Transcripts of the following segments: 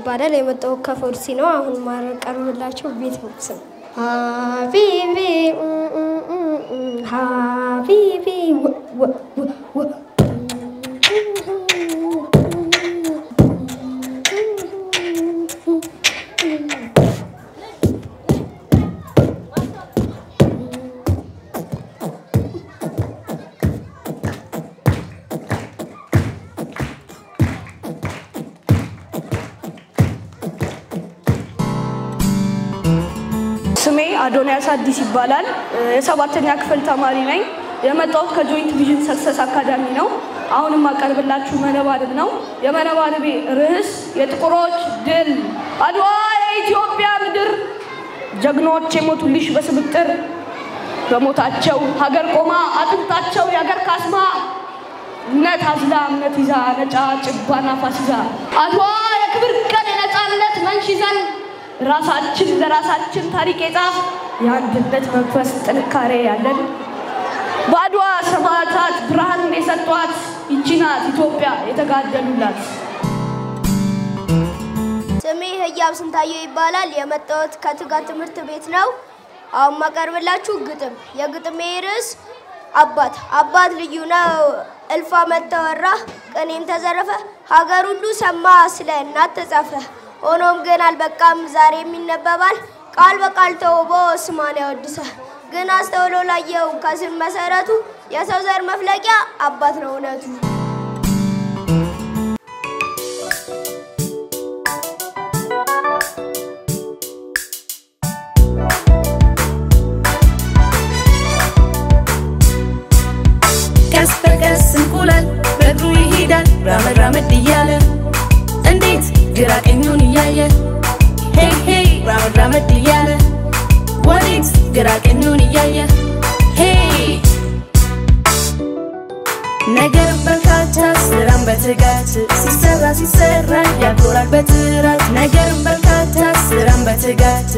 ባዳለ የመጣው ከፎርሲ ነው አሁን ማረቀርብላችሁ ቤት ቦክስ ሀቢቢ ሀቢቢ አዶንያስ አዲስ ይባላል የሰባተኛ ክፍል ተማሪ ነኝ የመጣሁት ከጆይንት ቪዥን ሰክሰስ አካዳሚ ነው አሁንም ማቀርብላችሁ መነባንብ ነው የመነባንቤ ርዕስ የጥቁሮች ድል አድዋ የኢትዮጵያ ምድር ጀግኖች የሞቱልሽ በስብጥር በሞታቸው ሀገር ቆማ አጥንታቸው ያገር ካስማ እምነት አዝላ እምነት ይዛ ነጫ ጭባና ፋሲዛ አድዋ የክብር ቀን የነጻነት መንሽዘን ራሳችን ለራሳችን ታሪክ የጻፍ የአንድነት መንፈስ ጥንካሬ ያለን ባድዋ ሰማዕታት ብርሃን የሰጧት ይቺናት ኢትዮጵያ የተጋደሉላት ስሜ ህያብ ስንታየው ይባላል የመጣሁት ከትጋት ትምህርት ቤት ነው አሁን ማቀርብላችሁ ግጥም የግጥሜ ርዕስ አባት ልዩ ነው እልፍ ዓመት ተወራ ቀኔም ተዘረፈ ሀገር ሁሉ ሰማ ስለ እናት ተጻፈ ሆኖም ግን አልበቃም ዛሬም ይነበባል ቃል በቃል ተውቦ ስማን ያወድሳል ግን አስተውሎ ላየው ከስር መሰረቱ የሰው ዘር መፍለቂያ አባት ነው እውነቱ ቀስ በቀስ እንቁላል በእግሩ ይሄዳል ራመድ እያለ እንዴት ግራ ቀኙን እያየ ሄይ ሄይ ራመድ እያለ ወዴት ግራ ቀኙን እያየ ሄይ ነገር በርካታ ስራም በትጋት ሲሰራ ያኮራል በጥራት ነገር በርካታ ስራም በትጋት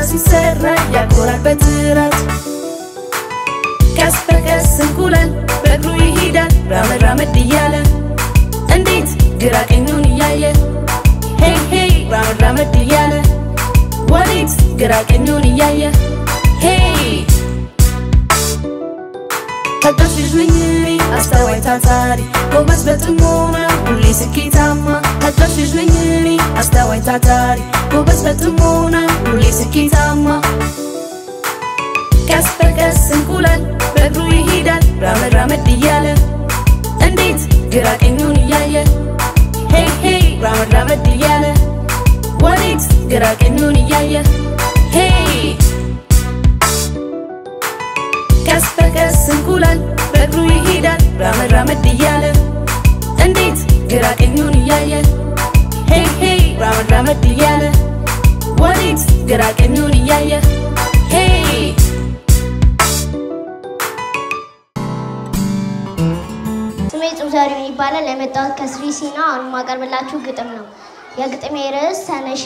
ሲሰራ ያኮራል በጥራት ቀስ በቀስ እንቁላል በእግሩ ይሄዳል ራመድ እያለ እንዴት ግራ ቀኙን እያየ ሄይ ሄይ ራመድ እያለ ወዴት ግራ ቀኙን እያየ ሄይ ታጋሽ ልጅ ነኝ አስተዋይ ታታሪ ጎበዝ በጥሞና ሁሌ ስኬታማ ታጋሽ ልጅ ነኝ አስተዋይ ታታሪ ጎበዝ በጥሞና ሁሌ ስኬታማ ቀስ በቀስ እንቁላል በእግሩ ይሄዳል ራመድ እያለ እንዴት ግራ ቀኙን እያየ ሄይ ሄይ ራመድ እያለ ወዴት ግራ ቀኙን እያየ ሄይ ቀስ በቀስ እንቁላል በእግሩ ይሄዳል ራመድ እያለ እንዴት ግራ ቀኙን እያየ ሄይ ሄይ ራመድ እያለ ወዴት ግራ ቀኙን እያየ ሄይ ስሜ ጾዛሪው ይባላል የመጣሁት ከስሪሲና አሁን ማቀርብላችሁ ግጥም ነው የግጥሜ ርዕስ ተነሽ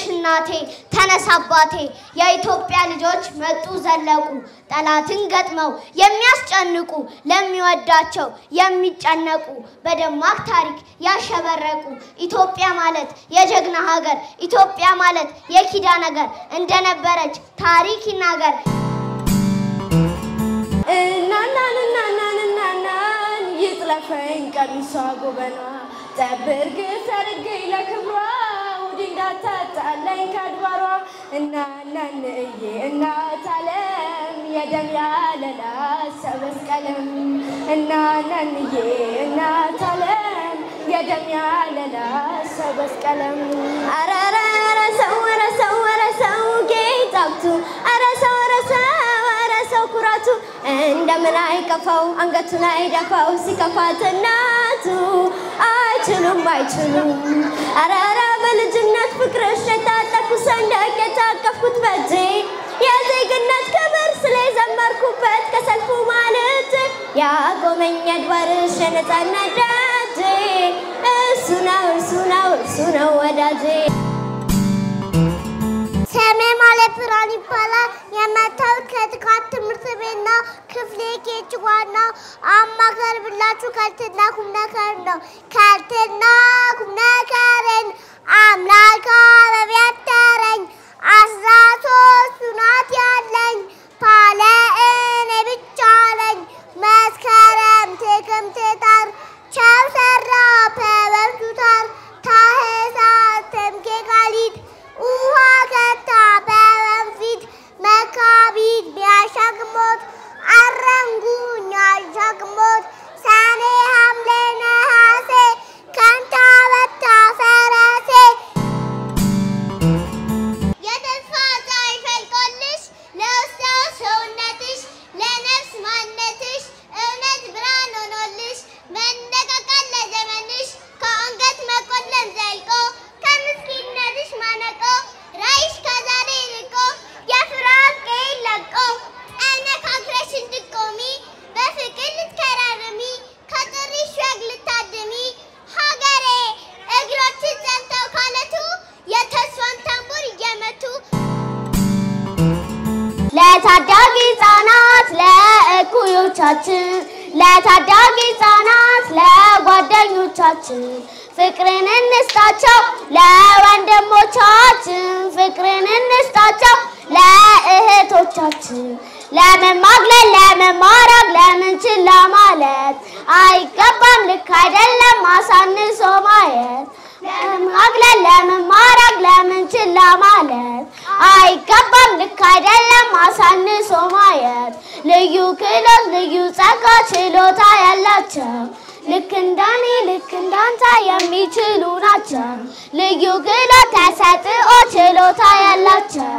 እናቴ ተነስ አባቴ የኢትዮጵያ ልጆች መጡ ዘለቁ ጠላትን ገጥመው የሚያስጨንቁ ለሚወዳቸው የሚጨነቁ በደማቅ ታሪክ ያሸበረቁ ኢትዮጵያ ማለት የጀግና ሀገር ኢትዮጵያ ማለት የኪዳን ሀገር እንደነበረች ታሪክ ይናገር እናናናናናናናን ይጥለፈኝ ቀሚሷ ጎበኗ ጠብርግ ሰርገኝ ለክብሯ እንዳታጣላኝ ካድባሯ እናናንዬ እናት ዓለም የደም ያለላ ሰበስቀለም እናናንዬ እናት ዓለም የደም ያለላ ሰበስቀለም አራራ ሰው ጌታቱ አራ ሰው ኩራቱ እንደምን አይከፋው አንገቱን አይደፋው ሲከፋት እናቱ አይችሉም አራራ በልጅነት ፍቅርሽ የታጠቁ ሰንደቅ የታቀፍኩት በእጄ የዜግነት ክብር ስለዘመርኩበት ከሰልፉ ማለት ያቆመኝ አድባርሽ የነፃነት ደጄ እሱ ነው ወዳጄ ሰሜ ማለት ብርሃን ይባላል የመጣው ከጥቃት ትምህርት ቤት ነው ክፍሌ ኬጅ ዋና አማከርብላችሁ ከልትና ቁም ነገር ነው ከልትና ቁም ነገርን አምላክ አበቢያተረኝ 13 ናት ያለኝ ባለ እኔ ብቻ ነኝ መስከረም ጥቅምት ኅዳር ቻው ሰራ በበርቱታር ታህሳስ ጥምቀት የካቲት ውሃ ገታ በወንፊት መጋቢት ቢያሻግሞት አረንጉኝ አሻግሞት ሰኔ ሐምሌ ነሐሴ ከንታ በታ ፈረሴ የተስፋ ፀሐይ ፈልቆልሽ ለውስጥ ሰውነትሽ ለነፍስ ማንነትሽ እውነት ብርሃን ሆኖልሽ መነቃቃት ለዘመንሽ ከአንገት መቆለል ዘልቆ ከምስኪንነትሽ ማነቆ ራይሽ ከዛሬ ርቆ የፍርሃት ቀይን ለቆ ጠነካክረሽ እንድትቆሚ በፍቅር ልትከራረሚ ከጥሪሽ ወግ ልታድሚ ሀገሬ እግሮችሽ ጸንተው ካለቱ የተስፋን ታምቡር እየመቱ ለታዳጊ ሕፃናት ለእኩዮቻችን ለታዳጊ ሕፃናት ለጓደኞቻችን ፍቅርን እንስጣቸው ለወንድሞቻችን ፍቅርን እንስጣቸው ለእህቶቻችን ለመማግለል ለመማረግ ለምን ችላ ማለት አይገባም ልክ አይደለም አሳንሶ ማየት ለመማግለል ለመማረግ ለምን ችላ ማለት አይገባም ልክ አይደለም አሳንሶ ማየት ልዩ ክህሎት ልዩ ጸጋ ችሎታ ያላቸው ልክ እንዳኔ ልክ እንዳንተ የሚችሉ ናቸው ልዩ ክህሎት ተሰጥኦ ችሎታ ያላቸው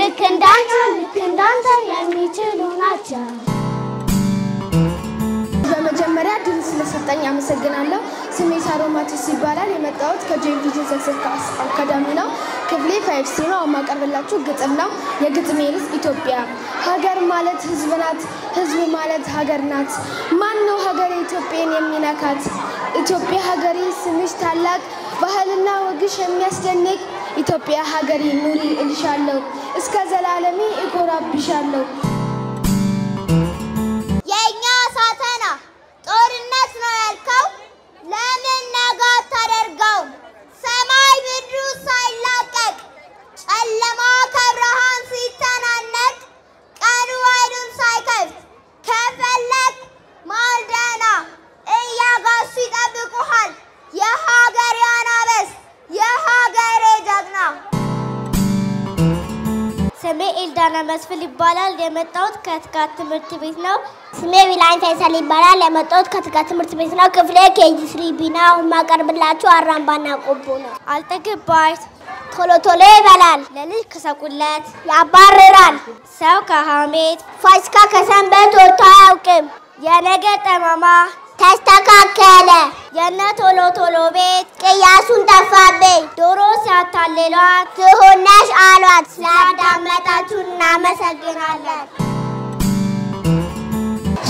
ልክ እንዳንተ የሚችሉ ናቸው በመጀመሪያ ድል ስለሰጠኝ አመሰግናለሁ ስሜ ሳሮማቲስ ይባላል የመጣሁት ከጆይንት ቪዥን ሰክሰስ አካዳሚ ነው ክፍሌ 5C ነው የማቀርብላችሁ ግጥም ነው የግጥሜ ርዕስ ኢትዮጵያ ሀገር ማለት ህዝብ ናት ህዝብ ማለት ሀገር ናት ማን ነው ሀገር ኢትዮጵያን የሚነካት ኢትዮጵያ ሀገሬ ስምሽ ታላቅ ባህልና ወግሽ የሚያስደንቅ ኢትዮጵያ ሀገሬ ኑሪ እልሻለሁ እስከ ዘላለሜ እኮራብሻለሁ የኛ ሳተና ጦርነት ነው ያልከው ለምን ነገ አታደርገው ሰማይ ምድሩ ሳይላቀቅ ጨለማ ከብርሃን ሲተናነቅ ቀኑ አይኑን ሳይከፍት ከፈለክ ማልደና እያጋሱ ይጠብቁሃል የሀገሬ አናበስ የሀገሬ ጀግና ስሜ ኤልዳና መስፍን ይባላል የመጣሁት ከትጋት ትምህርት ቤት ነው ስሜ ቢላኝ ፈይሰል ይባላል የመጣሁት ከትጋት ትምህርት ቤት ነው ክፍሌ KG3B ነው ማቀርብላችሁ አራምባና ቆቦ ነው አልጠግባይ ቶሎ ይበላል ለልጅ ከሰቁለት ያባረራል ሰው ከሐሜት ፋሲካ ከሰንበት ወጥቶ አያውቅም የነገ ጠማማ ተስተካከለ የነ ቶሎ ቤት ቅያሱን ጠፋብኝ ዶሮ ሲያታልሏት ትሆነሽ አሏት ስላዳመጣችሁ እናመሰግናለን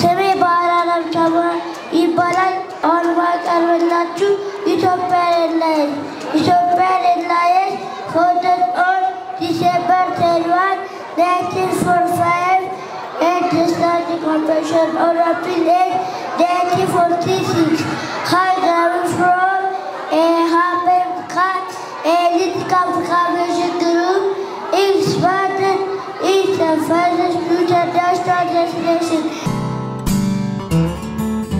ስሜ ባህራለም ተባ ይባላል አሁን ማቀርብላችሁ ኢትዮጵያ የለየች voted on December 31, 1945 at the Standing Convention on April 8, 1946. Coming from a Hamilton elite communication group, expanded its furthest future national destination.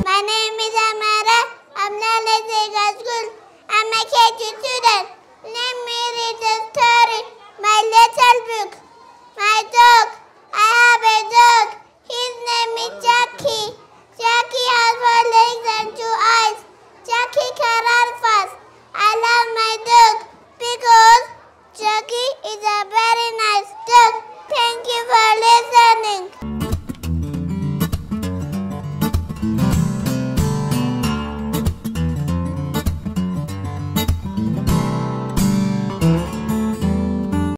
My name is Amara. I'm not a school. ኬጂ 2